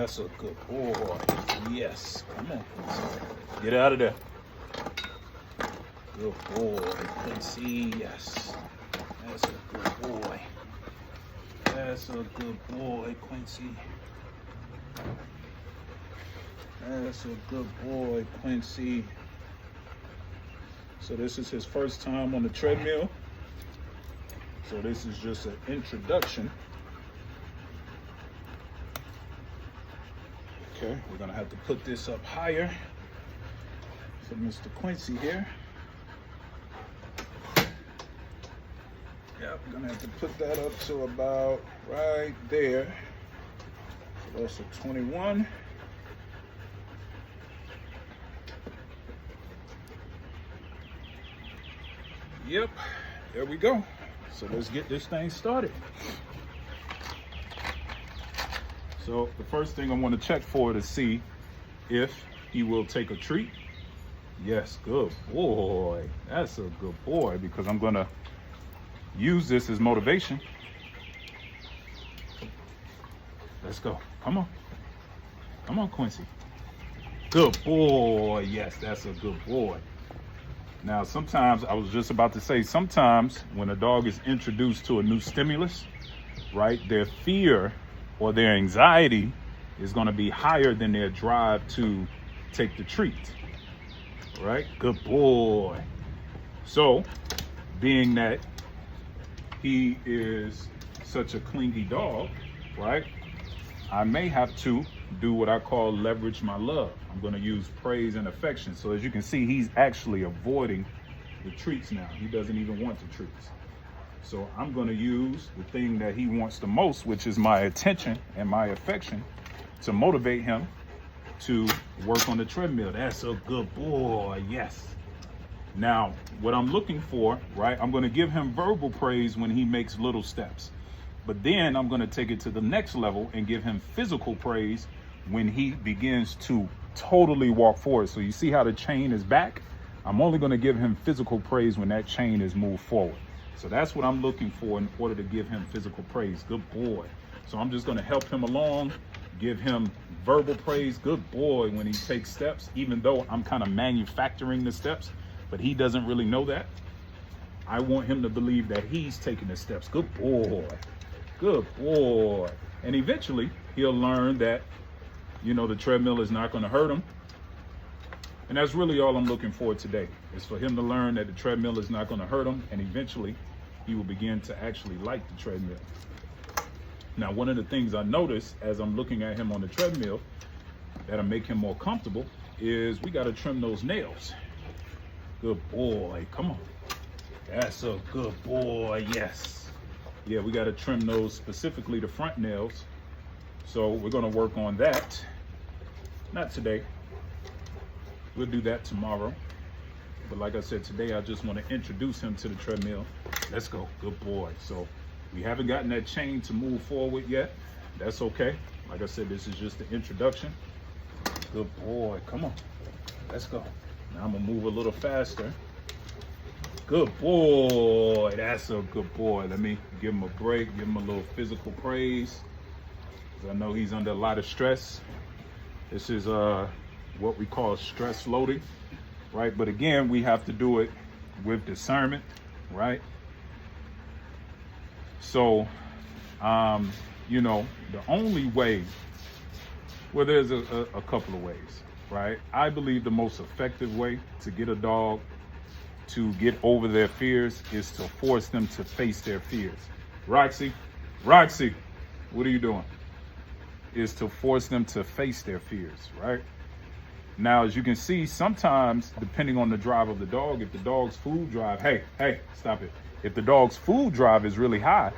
That's a good boy. Yes. Come on, Quincy. Get out of there. Good boy, Quincy. Yes. That's a good boy. That's a good boy, Quincy. That's a good boy, Quincy. So this is his first time on the treadmill. So this is just an introduction. Okay, we're gonna have to put this up higher for Mr. Quincy here. Yep, we're gonna have to put that up to about right there. So that's a 21. Yep, there we go. So let's get this thing started. So the first thing I want to check for to see if he will take a treat. Yes, good boy. That's a good boy, because I'm gonna use this as motivation. Let's go. Come on. Come on, Quincy. Good boy. Yes, that's a good boy. Now, sometimes, I was just about to say, sometimes when a dog is introduced to a new stimulus, right, their fear or their anxiety is going to be higher than their drive to take the treat, right? Good boy. So, being that he is such a clingy dog, right, I may have to do what I call leverage my love. I'm going to use praise and affection. So as you can see, he's actually avoiding the treats now. He doesn't even want the treats. So I'm going to use the thing that he wants the most, which is my attention and my affection, to motivate him to work on the treadmill. That's a good boy. Yes. Now, what I'm looking for, right, I'm going to give him verbal praise when he makes little steps. But then I'm going to take it to the next level and give him physical praise when he begins to totally walk forward. So you see how the chain is back? I'm only going to give him physical praise when that chain is moved forward. So that's what I'm looking for in order to give him physical praise. Good boy. So I'm just going to help him along, give him verbal praise. Good boy when he takes steps, even though I'm kind of manufacturing the steps, but he doesn't really know that. I want him to believe that he's taking the steps. Good boy. Good boy. And eventually he'll learn that, you know, the treadmill is not going to hurt him. And that's really all I'm looking for today, is for him to learn that the treadmill is not going to hurt him. And eventually he will begin to actually like the treadmill. Now, one of the things I notice as I'm looking at him on the treadmill that'll make him more comfortable is we got to trim those nails. Good boy. Come on. That's a good boy. Yes. Yeah, we got to trim those, specifically the front nails. So we're going to work on that. Not today. We'll do that tomorrow. But like I said, today I just want to introduce him to the treadmill. Let's go. Good boy. So we haven't gotten that chain to move forward yet. That's okay. Like I said, this is just the introduction. Good boy. Come on. Let's go. Now I'm going to move a little faster. Good boy. That's a good boy. Let me give him a break, give him a little physical praise, because I know he's under a lot of stress. This is what we call stress loading, right? But again, we have to do it with discernment, right? So, you know, the only way, well, there's a couple of ways, right? I believe the most effective way to get a dog to get over their fears is to force them to face their fears. Roxy, what are you doing? Is to force them to face their fears, right? Now, as you can see, sometimes, depending on the drive of the dog, if the dog's food drive, hey, stop it. If the dog's food drive is really high,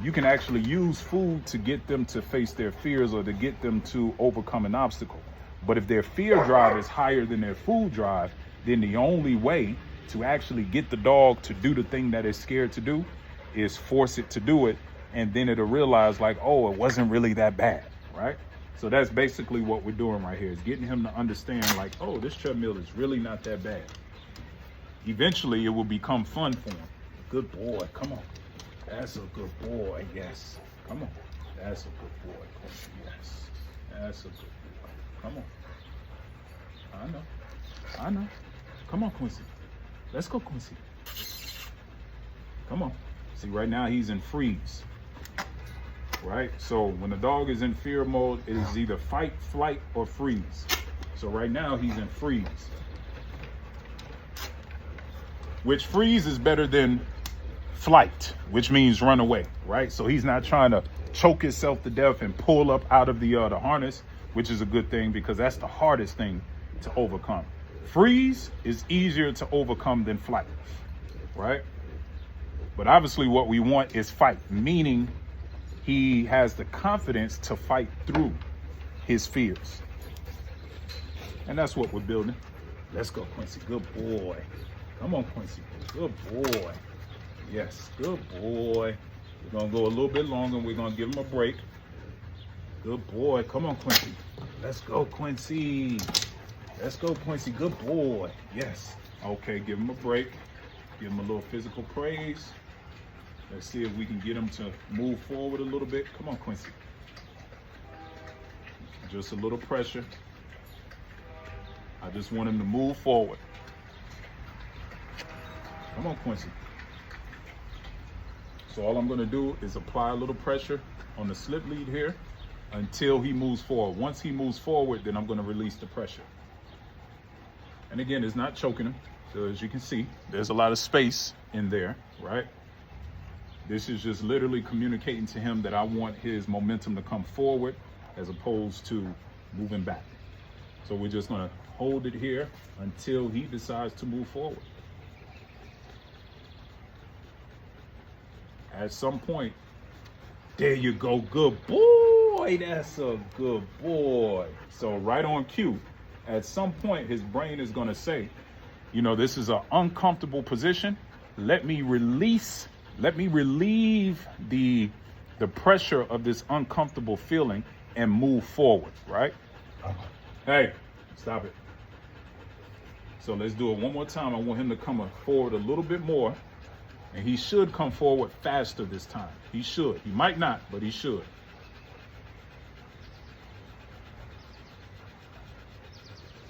you can actually use food to get them to face their fears or to get them to overcome an obstacle. But if their fear drive is higher than their food drive, then the only way to actually get the dog to do the thing that it's scared to do is force it to do it, and then it'll realize, like, oh, it wasn't really that bad, right? So that's basically what we're doing right here, is getting him to understand, like, oh, this treadmill is really not that bad. Eventually it will become fun for him. Good boy. Come on. That's a good boy. Yes. Come on. That's a good boy. Yes. That's a good boy. Come on. I know. Come on, Quincy. Let's go, Quincy. Come on. See, right now he's in freeze. Right? So when the dog is in fear mode, it is either fight, flight, or freeze. So right now he's in freeze. Which freeze is better than flight, which means run away, right? So he's not trying to choke himself to death and pull up out of the harness, which is a good thing because that's the hardest thing to overcome. Freeze is easier to overcome than flight, right? But obviously what we want is fight, meaning he has the confidence to fight through his fears. And that's what we're building. Let's go, Quincy. Good boy. Come on, Quincy. Good boy. Yes, good boy. We're going to go a little bit longer. We're going to give him a break. Good boy. Come on, Quincy. Let's go, Quincy. Let's go, Quincy. Good boy. Yes. Okay, give him a break. Give him a little physical praise. Let's see if we can get him to move forward a little bit. Come on, Quincy. Just a little pressure. I just want him to move forward. Come on, Quincy. So all I'm going to do is apply a little pressure on the slip lead here until he moves forward. Once he moves forward, then I'm going to release the pressure. And again, it's not choking him. So as you can see, there's a lot of space in there, right? This is just literally communicating to him that I want his momentum to come forward as opposed to moving back. So we're just going to hold it here until he decides to move forward. At some point, there you go, good boy, that's a good boy. So right on cue, at some point his brain is gonna say, you know, this is an uncomfortable position. Let me relieve the pressure of this uncomfortable feeling and move forward, right? Hey, stop it. So let's do it one more time. I want him to come forward a little bit more. And he should come forward faster this time. He should. He might not, but he should.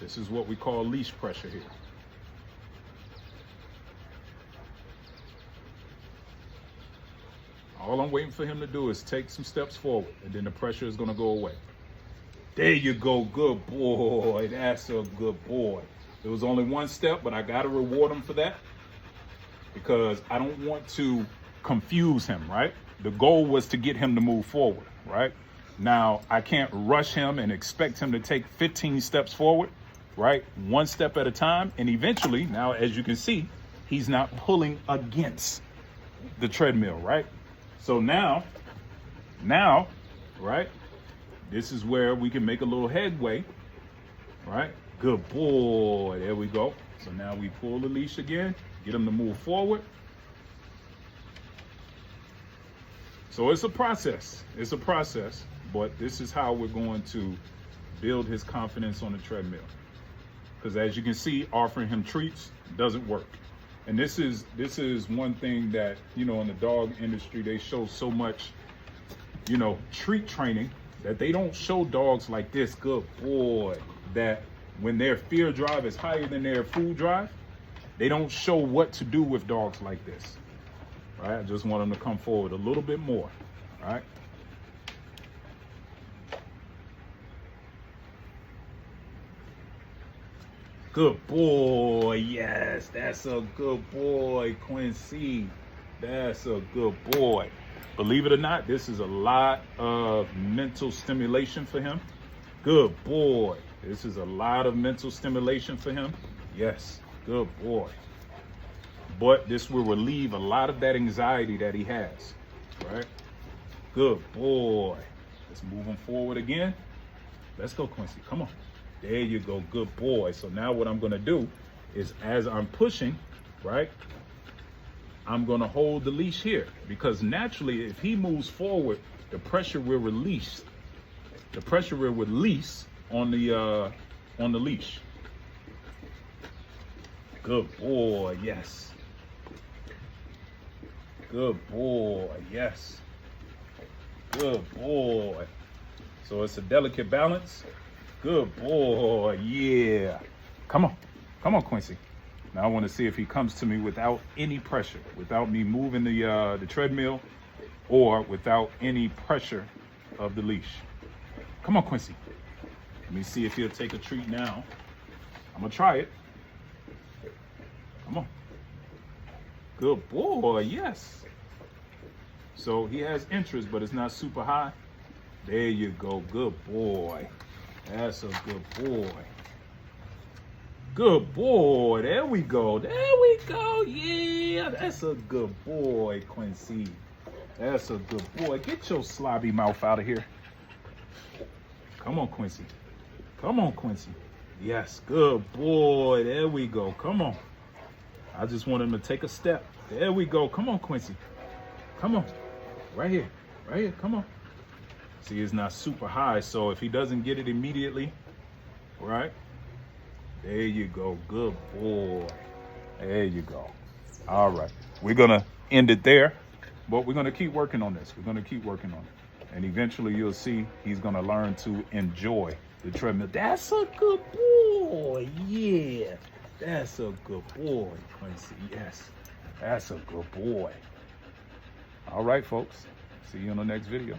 This is what we call leash pressure here. All I'm waiting for him to do is take some steps forward, and then the pressure is going to go away. There you go. Good boy. That's a good boy. It was only one step, but I got to reward him for that, because I don't want to confuse him, right? The goal was to get him to move forward, right? Now, I can't rush him and expect him to take 15 steps forward, right? One step at a time. And eventually, now, as you can see, he's not pulling against the treadmill, right? So now, right, this is where we can make a little headway, right? Good boy. There we go. So now we pull the leash again. Get him to move forward. So it's a process. It's a process, but this is how we're going to build his confidence on the treadmill. Because as you can see, offering him treats doesn't work. And this is one thing that, you know, in the dog industry, they show so much, you know, treat training, that they don't show dogs like this, good boy, that when their fear drive is higher than their food drive, they don't show what to do with dogs like this, right? I just want them to come forward a little bit more, right? Good boy, yes, that's a good boy, Quincy. That's a good boy. Believe it or not, this is a lot of mental stimulation for him. Good boy. This is a lot of mental stimulation for him. Yes. Good boy. But this will relieve a lot of that anxiety that he has, right? Good boy. Let's move him forward again. Let's go, Quincy. Come on. There you go. Good boy. So now what I'm going to do is, as I'm pushing, right, I'm going to hold the leash here, because naturally, if he moves forward, the pressure will release. The pressure will release on the leash. Good boy, yes. Good boy, yes. Good boy. So it's a delicate balance. Good boy, yeah. Come on, Quincy. Now I want to see if he comes to me without any pressure, without me moving the treadmill, or without any pressure of the leash. Come on, Quincy. Let me see if he'll take a treat now. I'm gonna try it. Come on. Good boy, yes. So he has interest, but it's not super high. There you go, good boy. That's a good boy. Good boy, there we go, yeah, that's a good boy, Quincy. That's a good boy. Get your slobby mouth out of here. Come on, Quincy. Come on, Quincy. Yes, good boy, there we go, come on. I just want him to take a step. There we go, come on, Quincy. Come on, right here, come on. See, it's not super high, so if he doesn't get it immediately, right? There you go, good boy. There you go. All right, we're gonna end it there, but we're gonna keep working on this. We're gonna keep working on it. And eventually you'll see he's gonna learn to enjoy the treadmill. That's a good boy, yeah. That's a good boy, Quincy, yes. That's a good boy. All right, folks, see you in the next video.